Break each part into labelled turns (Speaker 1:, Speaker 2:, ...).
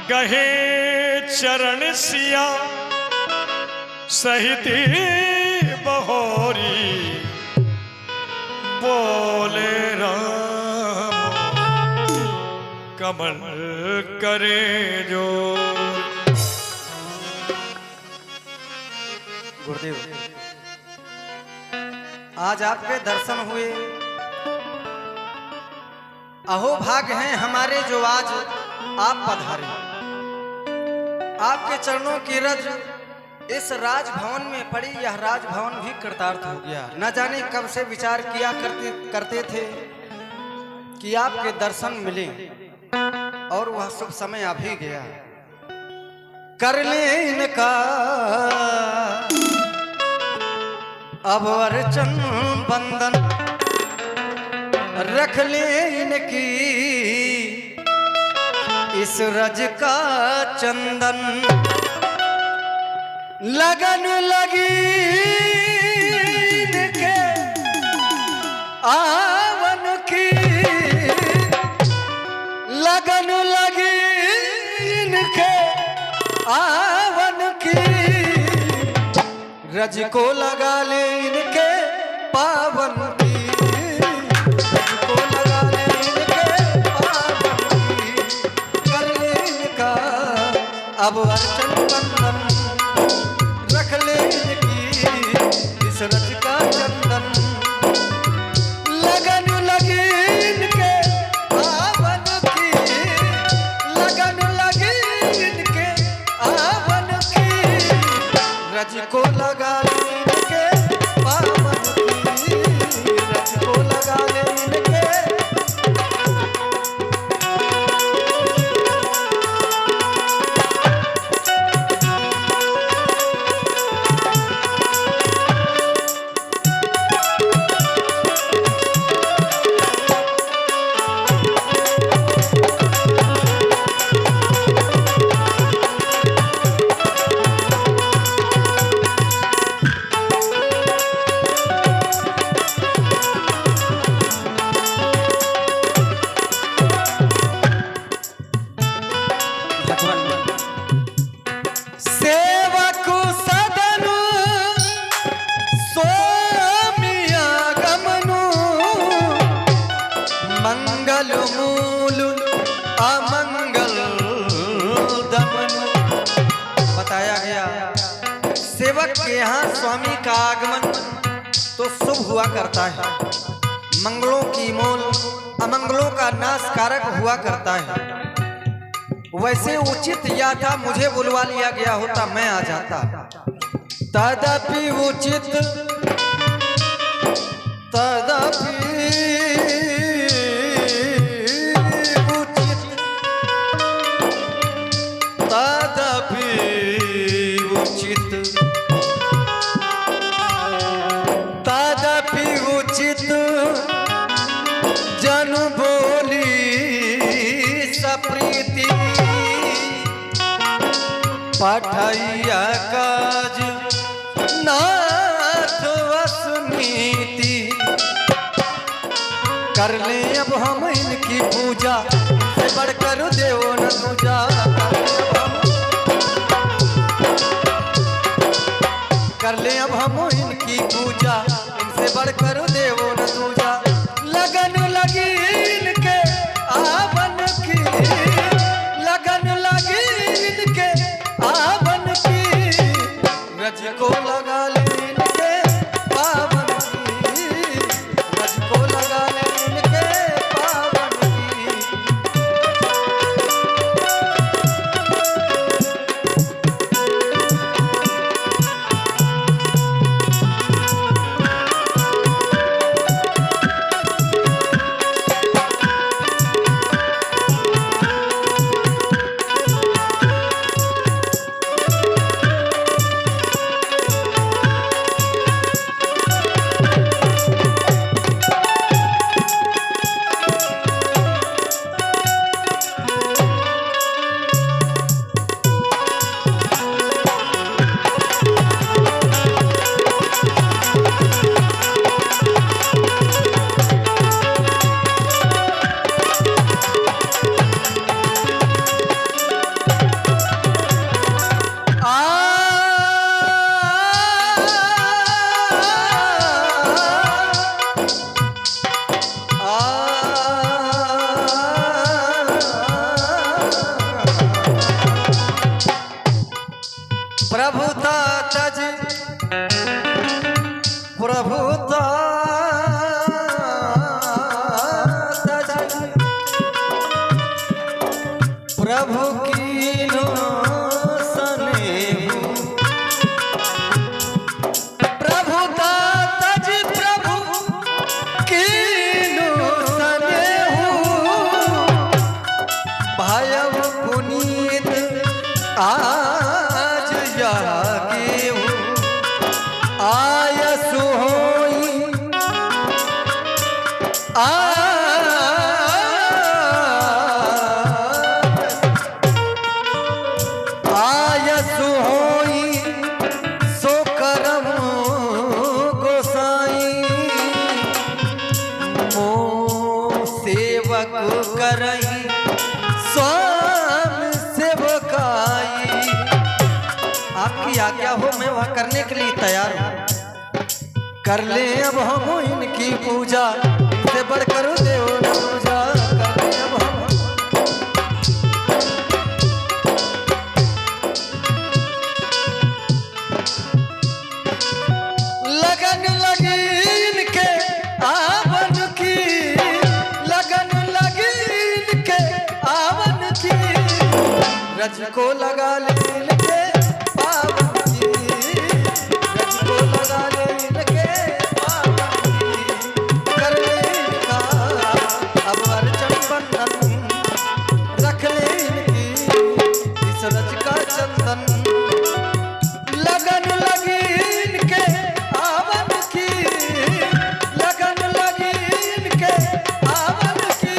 Speaker 1: गहे चरण सिया सहित बहोरी बोले राम कमल करे जो।
Speaker 2: गुरुदेव, आज आपके दर्शन हुए। अहो भाग हैं हमारे जो आज आप पधारे। आपके चरणों की रज इस राजभवन में पड़ी, यह राजभवन भी कृतार्थ हो गया। न जाने कब से विचार किया करते थे कि आपके दर्शन मिले और वह शुभ समय आ भी गया। कर ले इनका अब अर्चन बंदन, रख ले इनकी इस रज का चंदन। लगन लगी इनके आवन की, लगन लगी इनके आवन की। रज को लगा ले इनके पावन की, रज को लगा ले इनके पावन की। कर ले इनका अब अर्चन बंदन, रख ले इनकी इस रज का चंदन। लगन लगी इनके आवन की, लगन लगी इनके आवन की। रज को लगा ले इनके पावन की, रज को लगा ले इनके। सेवक सदन स्वामी आगमनु, मंगल मूल अमंगल दमनु। बताया गया सेवक के यहाँ स्वामी का आगमन तो शुभ हुआ करता है, मंगलों की मूल अमंगलों का नाश कारक हुआ करता है। वैसे उचित या था मुझे बुलवा लिया गया होता, मैं आ जाता। तदपि उचित तदपि उचित तदपि उचित तदपि उचित जनु बोली सप्रीति। पठैया काज नाथ वसुनीति। कर ले अब हम इनकी पूजा, से बढ़कर देव न दूजा। कर ले अब हम इनकी पूजा, इनसे बढ़कर देव न दूजा। लगन लगी इनके आवन की, लगन लगी इनके आवन की। रज को लगा ले इनके पावन की, रज को लगा ले इनके पावन की। प्रभु कीनो सनेहु प्रभु दाताज प्रभु कीनो सनेहु भायव पुनीत आज जागेहु आयसु होई आयसु होई सो करम गोसाई मो सेवक करई स्वामी सेवकाई। आपकी आज्ञा हो मैं वह करने के लिए तैयार हूँ। कर ले अब हम इनकी पूजा, इनसे बढ़कर देव पूजा कर ले अब हम। लगन लगी इनके आवन की, लगन लगी इनके आवन की, रज को लगा ले इनके पावन की, रज को लगा ले इनके पावन की, कर ले इनका अब अर्चन बंधन, रख ले इनकी इस रज का चंदन। लगन लगी इनके आवन की, लगन लगी इनके आवन की,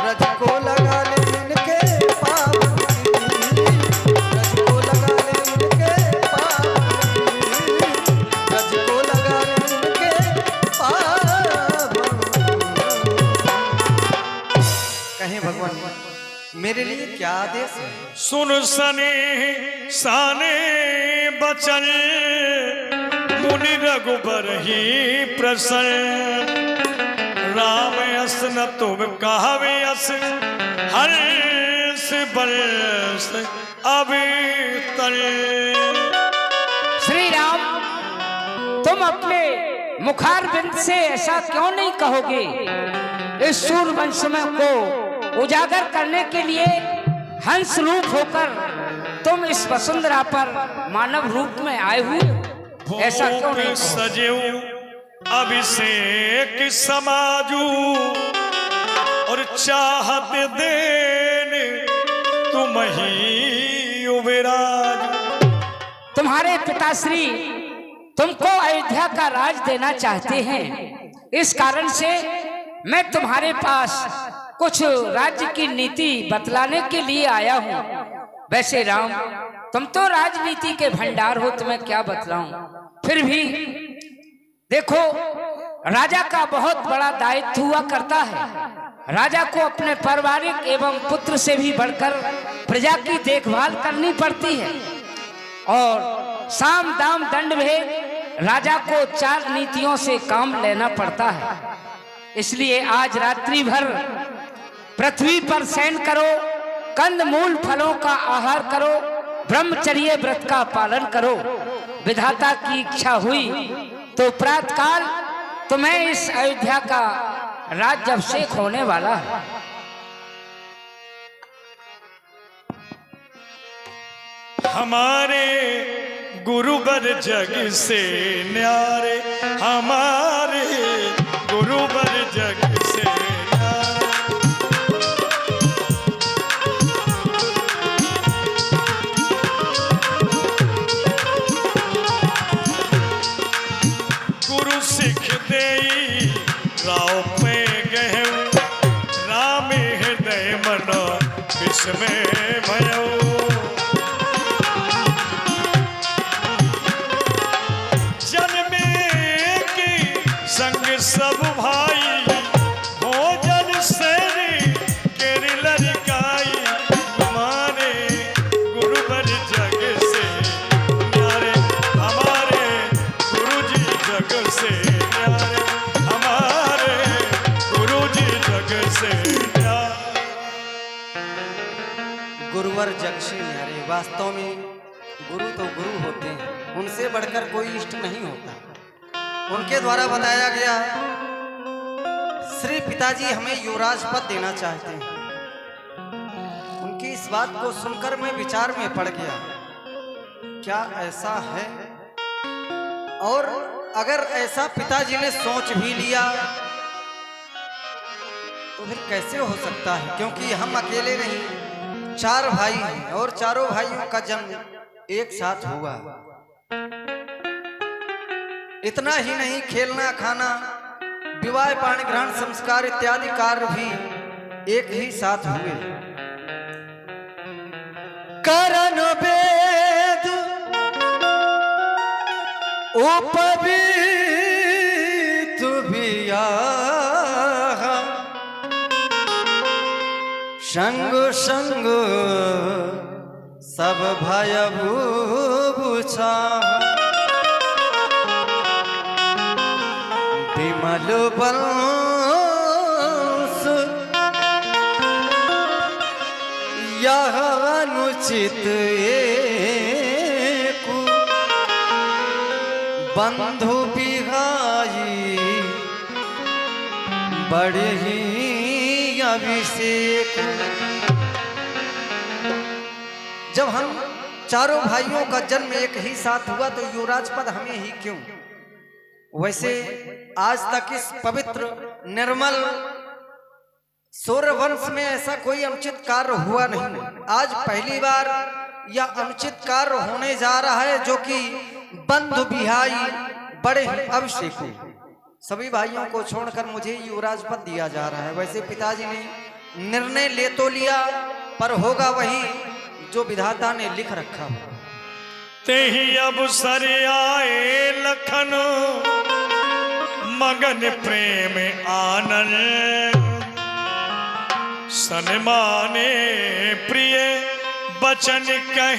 Speaker 2: रज को लगा ले इनके पावन की, रज को लगा ले इनके पावन की, रज को लगा ले इनके पावन। कहें भगवान मेरे लिए क्या आदेश है?
Speaker 1: सुन सने साने बचन मुनि रघुबर ही प्रसन्न राम अस न तुम कहवे अस हर्ष बरस अभितर।
Speaker 3: श्री राम, तुम अपने मुखारबिंद से ऐसा क्यों नहीं कहोगे? इस सूरवंश में को उजागर करने के लिए हंस रूप होकर तुम इस वसुंधरा पर मानव रूप में आए हुए, ऐसा क्यों नहीं?
Speaker 1: सजेऊ अभिषेक समाजू और चाहत देने तुम ही उबराज।
Speaker 3: तुम्हारे पिताश्री तुमको अयोध्या का राज देना चाहते हैं, इस कारण से मैं तुम्हारे पास कुछ राज्य की नीति बतलाने के लिए आया हूँ। वैसे राम, तुम तो राजनीति के भंडार हो, तुम्हें क्या बतलाऊं? फिर भी देखो, राजा का बहुत बड़ा दायित्व हुआ करता है। राजा को अपने पारिवारिक एवं पुत्र से भी बढ़कर प्रजा की देखभाल करनी पड़ती है और साम दाम दंड भेद राजा को 4 नीतियों से काम लेना पड़ता है। इसलिए आज रात्रि भर पृथ्वी पर शयन करो, कंद मूल फलों का आहार करो, ब्रह्मचर्य व्रत का पालन करो। विधाता की इच्छा हुई तो प्रातःकाल तुम्हें इस अयोध्या का राज्याभिषेक होने वाला है।
Speaker 1: हमारे गुरुवर जग से न्यारे, हमारे गुरुवर जग से न्यारे। गुरु सिख देई राव पे गहु, राम हृदय मन विस्मय भयो। संग सब भाई हो जन सेरी केरी लड़काई, हमारे गुरुवर जग से न्यारे, हमारे गुरुजी जग से न्यारे, हमारे गुरुजी जग से न्यारे।
Speaker 2: गुरुवर जग से न्यारे, वास्तव में गुरु तो गुरु होते हैं, उनसे बढ़कर कोई इष्ट नहीं होता। उनके द्वारा बताया गया, श्री पिताजी हमें युवराज पद देना चाहते हैं। बात को सुनकर मैं विचार में पड़ गया, क्या ऐसा है? और अगर ऐसा पिताजी ने सोच भी लिया तो फिर कैसे हो सकता है, क्योंकि हम अकेले नहीं, 4 भाई हैं और चारों भाइयों का जन्म एक साथ हुआ। इतना ही नहीं, खेलना, खाना, विवाह, पाणी ग्रहण, संस्कार इत्यादि कार्य भी एक ही साथ हुए। करण वेद उपवीत बियाह, संग संग सब भय भूषा, विमल वंश यह अनुचित एकु, बंधु बिहाई बड़े ही अभिषेक। जब हम चारों भाइयों का जन्म एक ही साथ हुआ तो युवराज पद हमें ही क्यों? वैसे आज तक इस पवित्र निर्मल सूर्यवंश में ऐसा कोई अनुचित कार्य हुआ नहीं। आज पहली बार यह अनुचित कार्य होने जा रहा है, जो कि बंधु बिहाई बड़े अभिषेक। सभी भाइयों को छोड़कर मुझे युवराज पद दिया जा रहा है। वैसे पिताजी ने निर्णय ले तो लिया, पर होगा वही जो विधाता ने लिख रखा।
Speaker 1: तेही अवसर आए लखन, मगन प्रेम आनंद, सन्माने प्रिय बचन कहे।